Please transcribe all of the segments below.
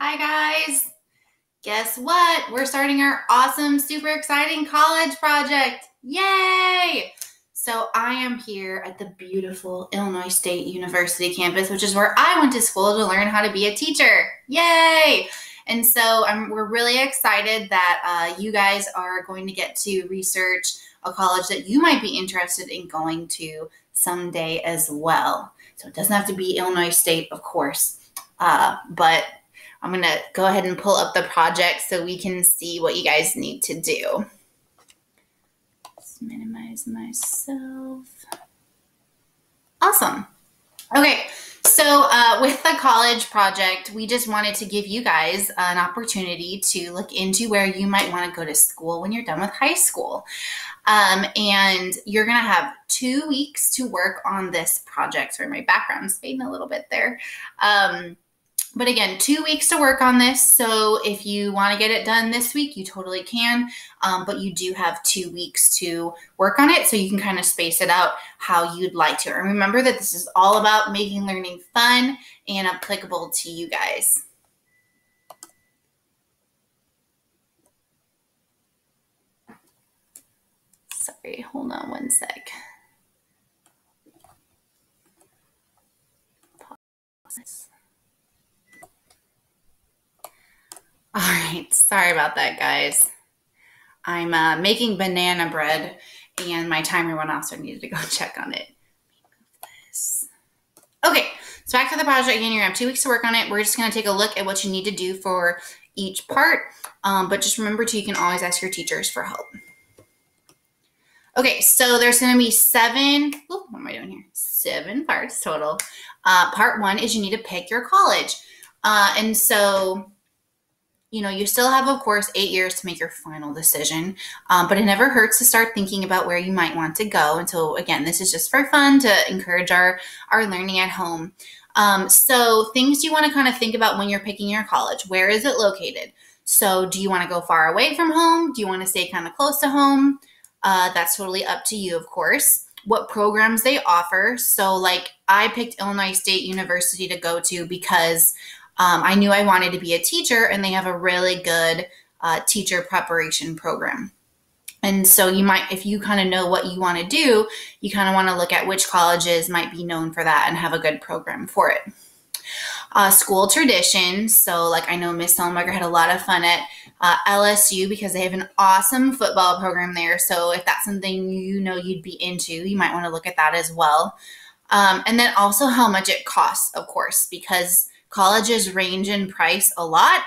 Hi guys! Guess what? We're starting our awesome, super exciting college project. Yay! So I am here at the beautiful Illinois State University campus, which is where I went to school to learn how to be a teacher. Yay! And so we're really excited that you guys are going to get to research a college that you might be interested in going to someday as well. So it doesn't have to be Illinois State, of course, but I'm going to go ahead and pull up the project so we can see what you guys need to do. Let's minimize myself. Awesome. Okay, so with the college project, we just wanted to give you guys an opportunity to look into where you might want to go to school when you're done with high school. And you're going to have 2 weeks to work on this project. Sorry, my background's fading a little bit there. But again, 2 weeks to work on this. So if you want to get it done this week, you totally can. But you do have 2 weeks to work on it so you can kind of space it out how you'd like to. And remember that this is all about making learning fun and applicable to you guys. Sorry, hold on one sec. Pause. All right, sorry about that, guys. I'm making banana bread and my timer went off, so I needed to go check on it. Okay, so back to the project again. You're gonna have 2 weeks to work on it. We're just gonna take a look at what you need to do for each part, but just remember too, you can always ask your teachers for help. Okay, so there's gonna be what am I doing here? 7 parts total. Part 1 is you need to pick your college. And so, you still have, of course, 8 years to make your final decision, but it never hurts to start thinking about where you might want to go. And so, again, this is just for fun to encourage our learning at home. So things you want to kind of think about when you're picking your college. Where is it located? So do you want to go far away from home? Do you want to stay kind of close to home? That's totally up to you, of course. What programs they offer. So like I picked Illinois State University to go to because I knew I wanted to be a teacher, and they have a really good teacher preparation program. And so you might, if you kind of know what you want to do, you kind of want to look at which colleges might be known for that and have a good program for it. School traditions. So like I know Miss Sullenberger had a lot of fun at LSU because they have an awesome football program there. So if that's something you'd be into, you might want to look at that as well. And then also how much it costs, of course, because colleges range in price a lot.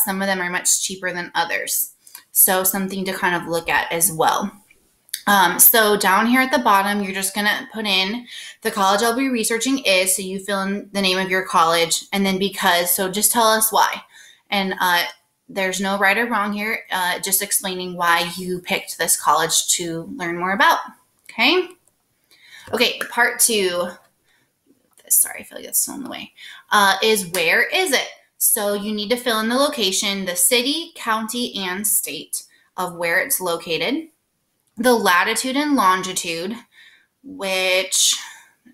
Some of them are much cheaper than others. So something to kind of look at as well. So down here at the bottom, you're just going to put in the college I'll be researching is, so you fill in the name of your college, and then because, so just tell us why. And there's no right or wrong here, just explaining why you picked this college to learn more about. Okay? Okay, part 2. Sorry, I feel like that's still in the way, is where is it? So you need to fill in the location, the city, county, and state of where it's located, the latitude and longitude, which,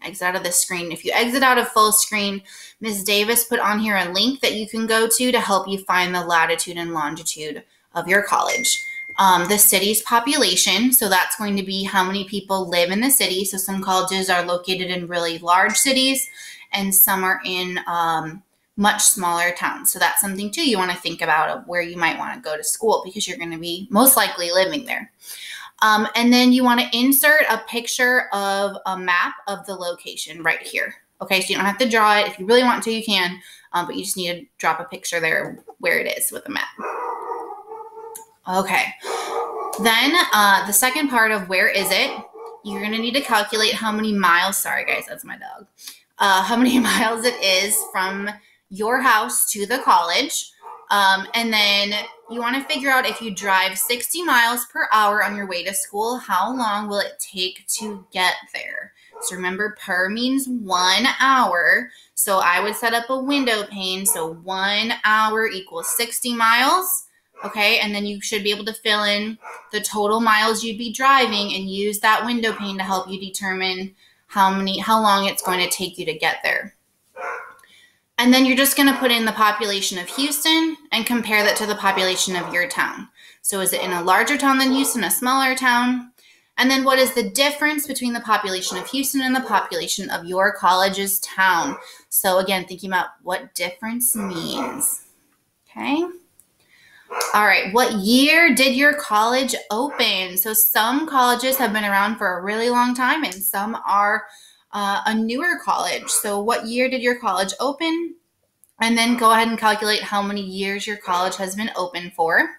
exit out of the screen. If you exit out of full screen, Ms. Davis put on here a link that you can go to help you find the latitude and longitude of your college. The city's population, so that's going to be how many people live in the city. So some colleges are located in really large cities and some are in much smaller towns. So that's something too you want to think about of where you might want to go to school because you're going to be most likely living there. And then you want to insert a picture of a map of the location right here. Okay, so you don't have to draw it. If you really want to, you can, but you just need to drop a picture there where it is with a map. Okay, then the second part of where is it, you're going to need to calculate how many miles, sorry guys, that's my dog, how many miles it is from your house to the college. And then you want to figure out if you drive 60 miles per hour on your way to school, how long will it take to get there? So remember, per means 1 hour. So I would set up a window pane. So 1 hour equals 60 miles. Okay, and then you should be able to fill in the total miles you'd be driving and use that window pane to help you determine how long it's going to take you to get there. And then you're just going to put in the population of Houston and compare that to the population of your town. So is it in a larger town than Houston, a smaller town? And then what is the difference between the population of Houston and the population of your college's town? So again, thinking about what difference means. Okay. All right. What year did your college open? So some colleges have been around for a really long time and some are a newer college. So what year did your college open? And then go ahead and calculate how many years your college has been open for.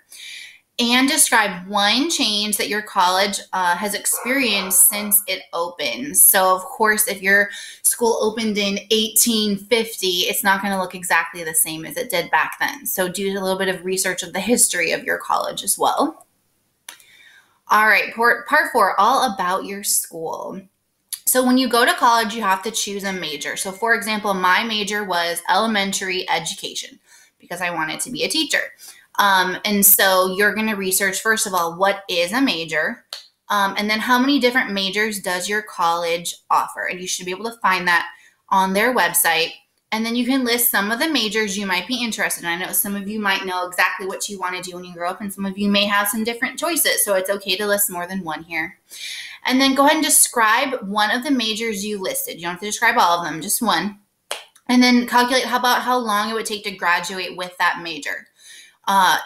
And describe one change that your college has experienced since it opened. So, of course, if your school opened in 1850, it's not going to look exactly the same as it did back then. So do a little bit of research of the history of your college as well. All right, part 4, all about your school. So when you go to college, you have to choose a major. So for example, my major was elementary education because I wanted to be a teacher. And so you're going to research, first of all, what is a major? And then how many different majors does your college offer? And you should be able to find that on their website. And then you can list some of the majors you might be interested in. I know some of you might know exactly what you want to do when you grow up, and some of you may have some different choices. So it's okay to list more than one here. And then go ahead and describe one of the majors you listed. You don't have to describe all of them, just one. And then calculate how long it would take to graduate with that major.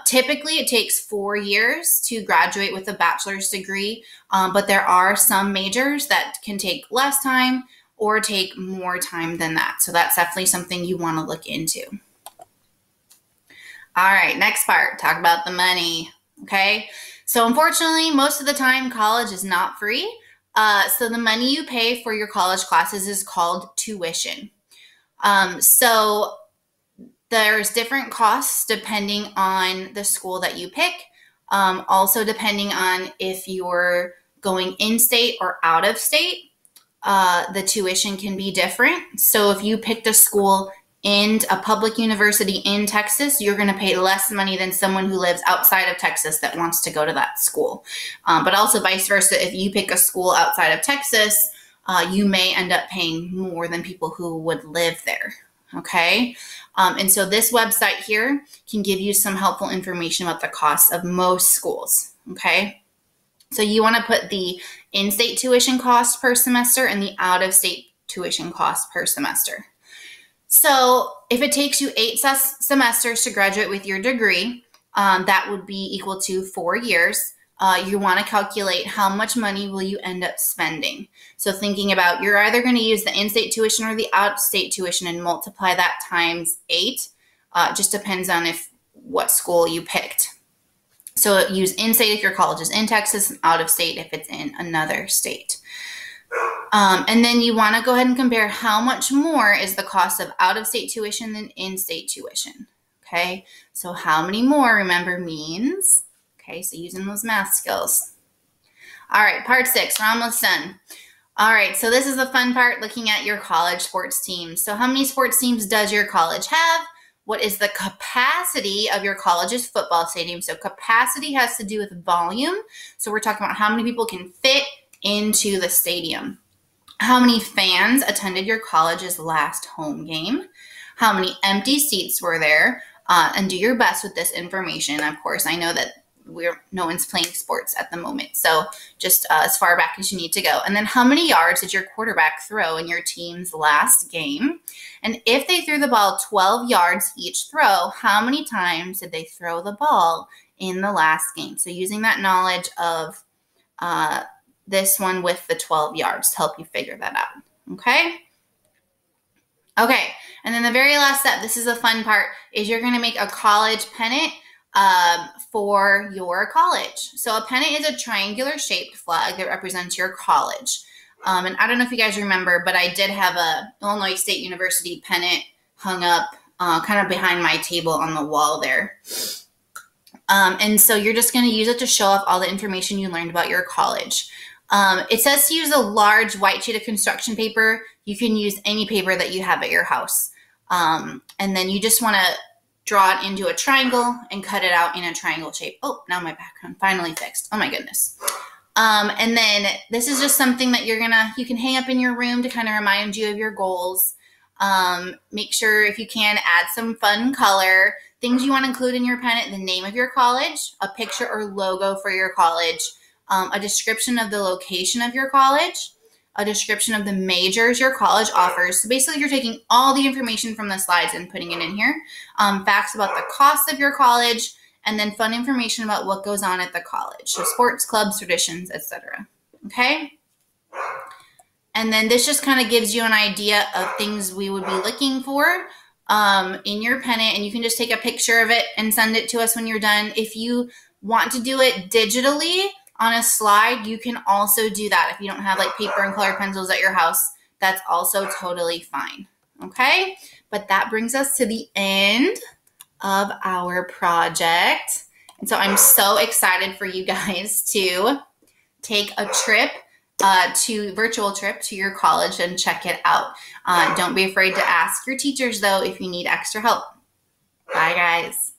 Typically, it takes 4 years to graduate with a bachelor's degree, but there are some majors that can take less time or take more time than that. So that's definitely something you want to look into. All right, next part, talk about the money, okay? So unfortunately, most of the time, college is not free. So the money you pay for your college classes is called tuition. So there's different costs depending on the school that you pick. Also depending on if you're going in-state or out of state, the tuition can be different. So if you picked a school in a public university in Texas, you're going to pay less money than someone who lives outside of Texas that wants to go to that school. But also vice versa, if you pick a school outside of Texas, you may end up paying more than people who would live there. Okay. And so this website here can give you some helpful information about the costs of most schools. Okay. So you want to put the in-state tuition cost per semester and the out-of-state tuition cost per semester. So if it takes you 8 semesters to graduate with your degree, that would be equal to 4 years. You want to calculate how much money will you end up spending. So thinking about, you're either going to use the in-state tuition or the out-of-state tuition and multiply that times 8. Just depends on what school you picked. So use in-state if your college is in Texas, and out-of-state if it's in another state. And then you want to go ahead and compare how much more is the cost of out-of-state tuition than in-state tuition. Okay, so how many more, remember, means. Okay, so using those math skills. All right, part 6, we're almost done. All right, so this is the fun part, looking at your college sports teams. So how many sports teams does your college have? What is the capacity of your college's football stadium? So capacity has to do with volume. So we're talking about how many people can fit into the stadium. How many fans attended your college's last home game? How many empty seats were there? And do your best with this information. Of course, I know that no one's playing sports at the moment. So just as far back as you need to go. And then how many yards did your quarterback throw in your team's last game? And if they threw the ball 12 yards each throw, how many times did they throw the ball in the last game? So using that knowledge of this one with the 12 yards to help you figure that out. Okay? Okay. And then the very last step, this is the fun part, is you're going to make a college pennant for your college. So a pennant is a triangular shaped flag that represents your college. And I don't know if you guys remember, but I did have a Illinois State University pennant hung up kind of behind my table on the wall there. And so you're just going to use it to show off all the information you learned about your college. It says to use a large white sheet of construction paper. You can use any paper that you have at your house. And then you just want to draw it into a triangle and cut it out in a triangle shape. Oh, now my background finally fixed. Oh my goodness. And then this is just something that you can hang up in your room to kind of remind you of your goals. Make sure, if you can, add some fun color. Things you want to include in your pennant: the name of your college, a picture or logo for your college, a description of the location of your college, a description of the majors your college offers. So basically, you're taking all the information from the slides and putting it in here. Facts about the cost of your college, and then fun information about what goes on at the college. So sports, clubs, traditions, etc. Okay? And then this just kind of gives you an idea of things we would be looking for in your pennant. And you can just take a picture of it and send it to us when you're done. If you want to do it digitally on a slide, you can also do that. If you don't have like paper and colored pencils at your house, that's also totally fine. Okay? But that brings us to the end of our project. And so I'm so excited for you guys to take a trip, virtual trip to your college and check it out. Don't be afraid to ask your teachers though if you need extra help. Bye guys.